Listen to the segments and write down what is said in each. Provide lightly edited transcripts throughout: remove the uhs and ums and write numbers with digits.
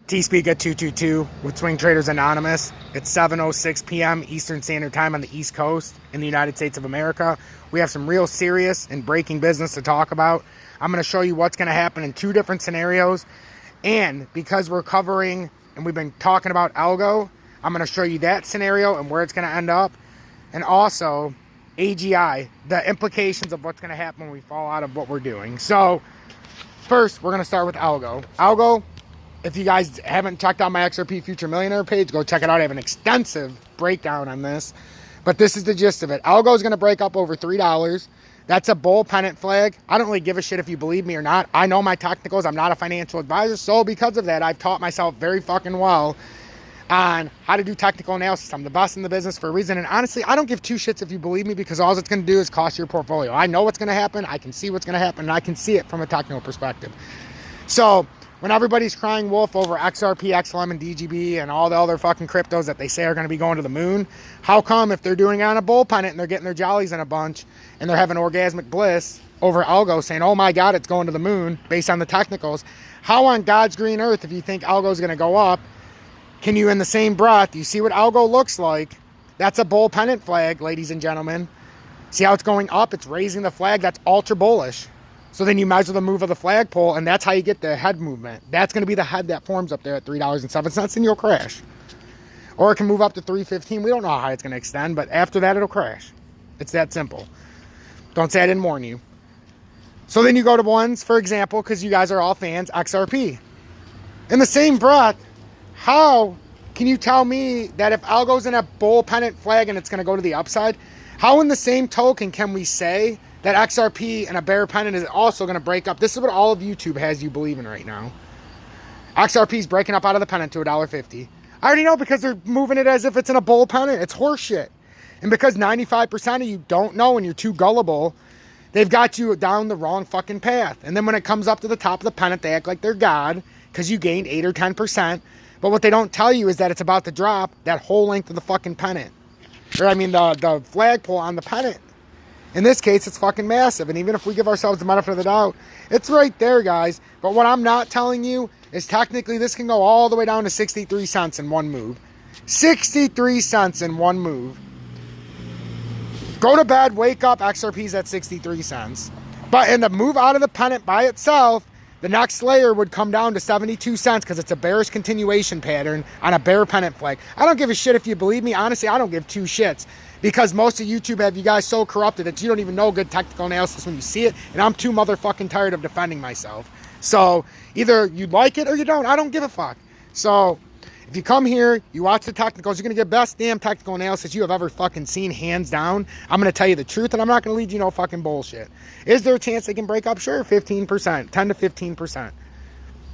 T-Speak at 222 with Swing Traders Anonymous. It's 7:06 p.m. Eastern Standard Time on the East Coast in the United States of America. We have some real serious and breaking business to talk about. I'm going to show you what's going to happen in two different scenarios. And because we're covering and we've been talking about algo, I'm going to show you that scenario and where it's going to end up. And also AGI, the implications of what's going to happen when we fall out of what we're doing. So first, we're going to start with algo. Algo, if you guys haven't checked out my XRP Future Millionaire page, go check it out. I have an extensive breakdown on this. But this is the gist of it. Algo is going to break up over $3. That's a bull pennant flag. I don't really give a shit if you believe me or not. I know my technicals. I'm not a financial advisor. So because of that, I've taught myself very fucking well on how to do technical analysis. I'm the best in the business for a reason. And honestly, I don't give two shits if you believe me, because all it's going to do is cost your portfolio. I know what's going to happen. I can see what's going to happen. And I can see it from a technical perspective. So when everybody's crying wolf over XRP, XLM, and DGB and all the other fucking cryptos that they say are going to be going to the moon, how come if they're doing it on a bull pennant and they're getting their jollies in a bunch and they're having orgasmic bliss over algo saying, oh my God, it's going to the moon based on the technicals, how on God's green earth, if you think algo is going to go up, can you in the same breath, you see what algo looks like? That's a bull pennant flag, ladies and gentlemen. See how it's going up? It's raising the flag. That's ultra bullish. So then you measure the move of the flagpole, and that's how you get the head movement. That's going to be the head that forms up there at $3.07, and you'll crash. Or it can move up to $3.15. We don't know how high it's going to extend, but after that, it'll crash. It's that simple. Don't say I didn't warn you. So then you go to ones, for example, because you guys are all fans, XRP. In the same breath, how can you tell me that if algo's in a bull pennant flag and it's going to go to the upside, how in the same token can we say that XRP and a bear pennant is also going to break up? This is what all of YouTube has you believing right now. XRP is breaking up out of the pennant to $1.50. I already know, because they're moving it as if it's in a bull pennant. It's horseshit. And because 95% of you don't know and you're too gullible, they've got you down the wrong fucking path. And then when it comes up to the top of the pennant, they act like they're God because you gained 8 or 10%. But what they don't tell you is that it's about to drop that whole length of the fucking pennant. Or I mean the flagpole on the pennant. In this case, it's fucking massive. And even if we give ourselves the benefit of the doubt, it's right there, guys. But what I'm not telling you is technically this can go all the way down to 63 cents in one move. 63 cents in one move. Go to bed, wake up, XRP's at 63 cents. But in the move out of the pennant by itself, the next layer would come down to 72 cents because it's a bearish continuation pattern on a bear pennant flag. I don't give a shit if you believe me. Honestly, I don't give two shits. Because most of YouTube have you guys so corrupted that you don't even know good technical analysis when you see it. And I'm too motherfucking tired of defending myself. So either you like it or you don't. I don't give a fuck. So if you come here, you watch the technicals, you're going to get best damn technical analysis you have ever fucking seen, hands down. I'm going to tell you the truth, and I'm not going to lead you no fucking bullshit. Is there a chance they can break up? Sure, 15%, 10 to 15%.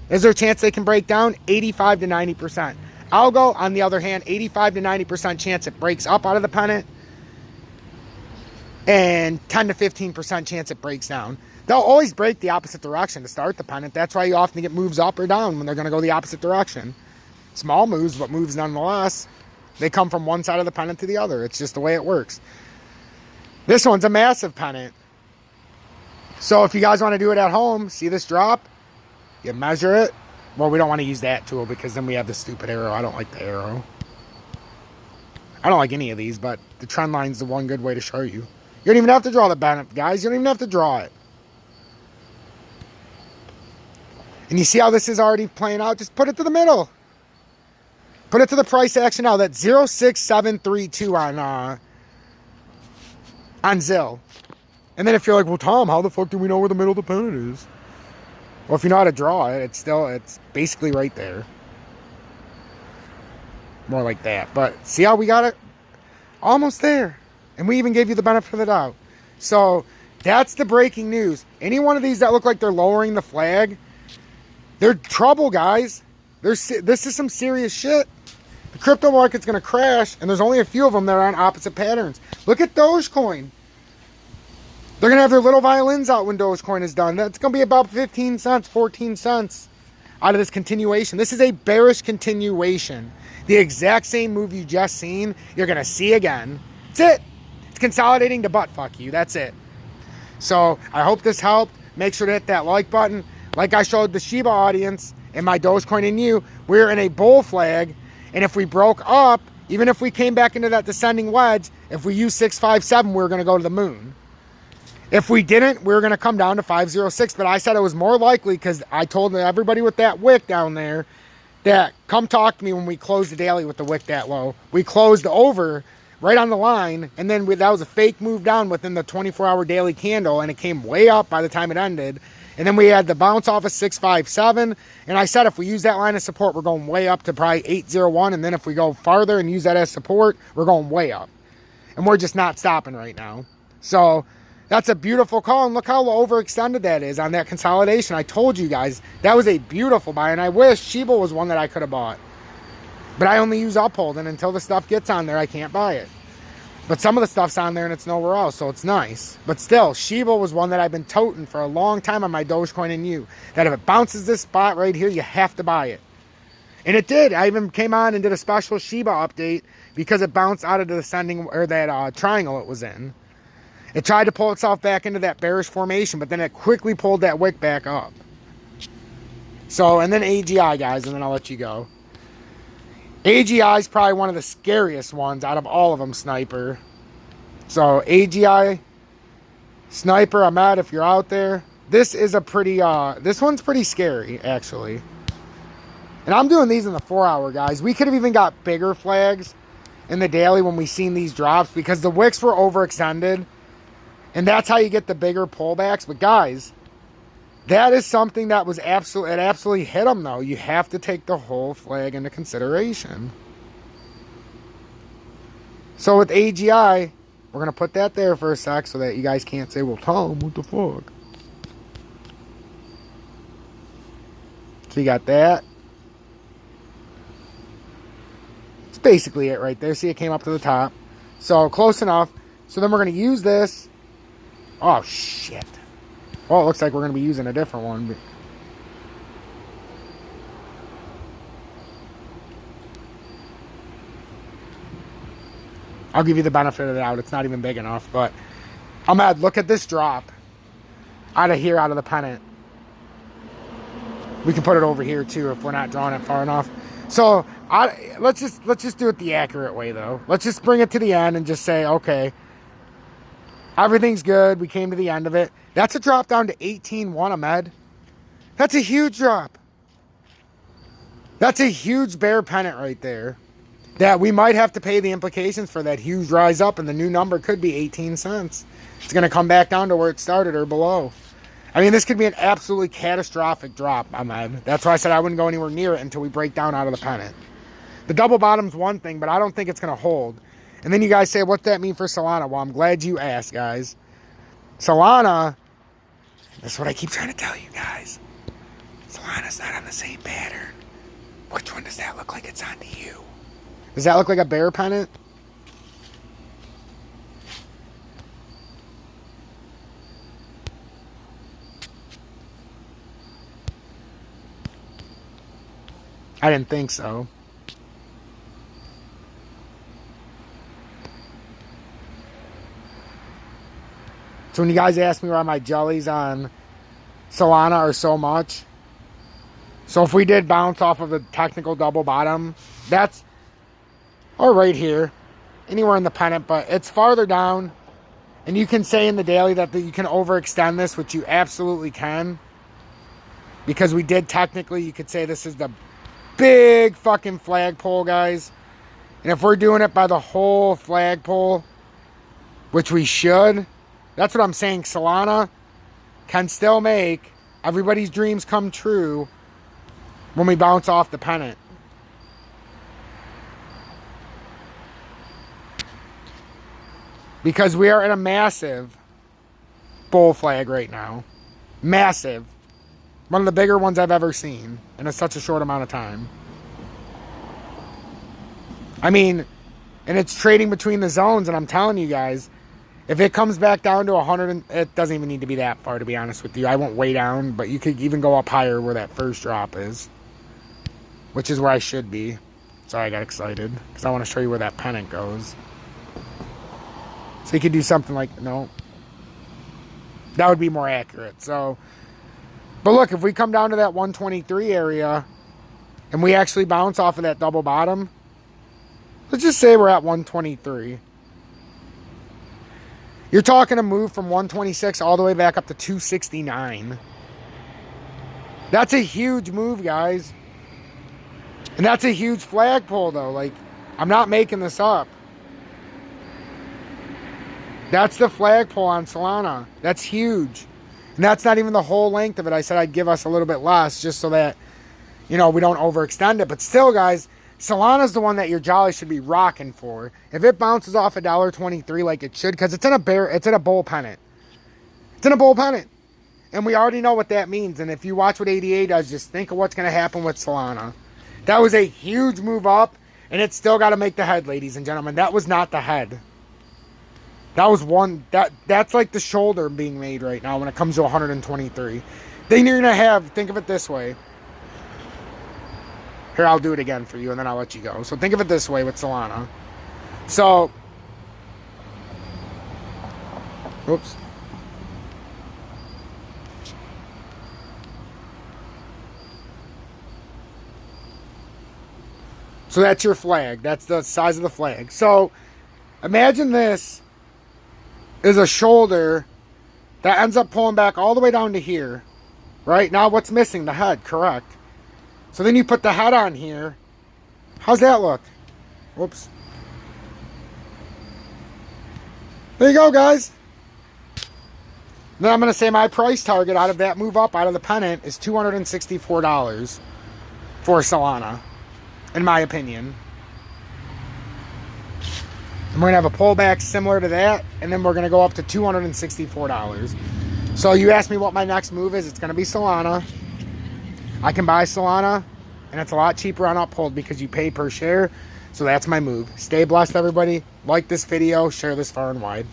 Is there a chance they can break down? 85 to 90%. Algo, on the other hand, 85 to 90% chance it breaks up out of the pennant, and 10 to 15% chance it breaks down. They'll always break the opposite direction to start the pennant. That's why you often get moves up or down when they're going to go the opposite direction. Small moves, but moves nonetheless. They come from one side of the pennant to the other. It's just the way it works. This one's a massive pennant. So if you guys want to do it at home, see this drop? You measure it. Well, we don't want to use that tool because then we have the stupid arrow. I don't like the arrow. I don't like any of these, but the trend line's the one good way to show you. You don't even have to draw the pennant, guys. You don't even have to draw it. And you see how this is already playing out? Just put it to the middle. Put it to the price action now. That's 06732 on Zill. And then if you're like, well, Tom, how the fuck do we know where the middle of the pennant is? Well, if you know how to draw it, it's basically right there. More like that. But see how we got it? Almost there. And we even gave you the benefit of the doubt. So that's the breaking news. Any one of these that look like they're lowering the flag, they're trouble, guys. This is some serious shit. The crypto market's going to crash, and there's only a few of them that are on opposite patterns. Look at Dogecoin. They're going to have their little violins out when Dogecoin is done. That's going to be about 15 cents, 14 cents out of this continuation. This is a bearish continuation. The exact same move you just seen, you're going to see again. That's it. It's consolidating to butt fuck you. That's it. So I hope this helped. Make sure to hit that like button. Like I showed the Shiba audience, in my Dogecoin and you, we're in a bull flag. And if we broke up, even if we came back into that descending wedge, if we use 657, we were going to go to the moon. If we didn't, we were going to come down to 506. But I said it was more likely because I told everybody with that wick down there that come talk to me when we closed the daily with the wick that low. We closed over right on the line, and then that was a fake move down within the 24-hour daily candle, and it came way up by the time it ended. And then we had the bounce off of 657, and I said if we use that line of support, we're going way up to probably 801, and then if we go farther and use that as support, we're going way up. And we're just not stopping right now. So that's a beautiful call, and look how overextended that is on that consolidation. I told you guys, that was a beautiful buy, and I wish Shiba was one that I could have bought. But I only use Uphold, and until the stuff gets on there, I can't buy it. But some of the stuff's on there, and it's nowhere else, so it's nice. But still, Shiba was one that I've been toting for a long time on my Dogecoin and you. That if it bounces this spot right here, you have to buy it. And it did. I even came on and did a special Shiba update because it bounced out of the descending, or that triangle it was in. It tried to pull itself back into that bearish formation, but then it quickly pulled that wick back up. So, and then AGI, guys, and then I'll let you go. AGI is probably one of the scariest ones out of all of them, Sniper. So, AGI, Sniper, Ahmed, if you're out there, this is a pretty, this one's pretty scary, actually. And I'm doing these in the 4-hour, guys. We could have even got bigger flags in the daily when we seen these drops because the wicks were overextended. And that's how you get the bigger pullbacks. But, guys, that is something that was absolutely, it absolutely hit them, though. You have to take the whole flag into consideration. So with AGI, we're going to put that there for a sec so that you guys can't say, well, Tom, what the fuck? So you got that. It's basically it right there. See, it came up to the top. So close enough. So then we're going to use this. Oh, shit. Well, it looks like we're going to be using a different one. But I'll give you the benefit of the doubt. It's not even big enough. But Ahmed, look at this drop out of here, out of the pennant. We can put it over here too if we're not drawing it far enough. So let's just do it the accurate way, though. Let's just bring it to the end and just say, okay, everything's good. We came to the end of it. That's a drop down to 18.1, Ahmed. That's a huge drop. That's a huge bear pennant right there. That we might have to pay the implications for that huge rise up, and the new number could be 18 cents. It's going to come back down to where it started or below. I mean, this could be an absolutely catastrophic drop, Ahmed. That's why I said I wouldn't go anywhere near it until we break down out of the pennant. The double bottom's one thing, but I don't think it's going to hold. And then you guys say, what's that mean for Solana? Well, I'm glad you asked, guys. Solana, that's what I keep trying to tell you guys. Solana's not on the same pattern. Which one does that look like it's on to you? Does that look like a bear pennant? I didn't think so. So when you guys ask me why my jellies on Solana are so much, so if we did bounce off of the technical double bottom, that's, or right here, anywhere in the pennant, but it's farther down, and you can say in the daily that you can overextend this, which you absolutely can, because we did technically, you could say this is the big fucking flagpole, guys, and if we're doing it by the whole flagpole, which we should, that's what I'm saying. Solana can still make everybody's dreams come true when we bounce off the pennant. Because we are in a massive bull flag right now. Massive. One of the bigger ones I've ever seen in such a short amount of time. I mean, and it's trading between the zones, and I'm telling you guys, if it comes back down to 100, it doesn't even need to be that far, to be honest with you. I won't way down, but you could even go up higher where that first drop is. Which is where I should be. Sorry, I got excited. Because I want to show you where that pennant goes. So you could do something like, no. That would be more accurate. So, But look, if we come down to that 123 area and we actually bounce off of that double bottom, let's just say we're at 123. You're talking a move from 126 all the way back up to 269. That's a huge move, guys. And that's a huge flagpole, though. Like, I'm not making this up. That's the flagpole on Solana. That's huge. And that's not even the whole length of it. I said I'd give us a little bit less just so that, you know, we don't overextend it. But still, guys, Solana's the one that your jolly should be rocking for. If it bounces off $1.23 like it should, because it's in a bull pennant. It's in a bull pennant. And we already know what that means. And if you watch what ADA does, just think of what's going to happen with Solana. That was a huge move up, and it's still got to make the head, ladies and gentlemen. That was not the head. That was one, that's like the shoulder being made right now when it comes to 123. Then you're going to have, think of it this way. Here, I'll do it again for you, and then I'll let you go. So think of it this way with Solana. So, oops. So that's your flag. That's the size of the flag. So imagine this is a shoulder that ends up pulling back all the way down to here. Right? Now what's missing? The head, correct. So then you put the head on here. How's that look? Whoops. There you go, guys. Then I'm going to say my price target out of that move up out of the pennant is $264 for Solana. In my opinion. And we're going to have a pullback similar to that. And then we're going to go up to $264. So you asked me what my next move is. It's going to be Solana. I can buy Solana. And it's a lot cheaper on Uphold because you pay per share. So that's my move. Stay blessed, everybody. Like this video. Share this far and wide.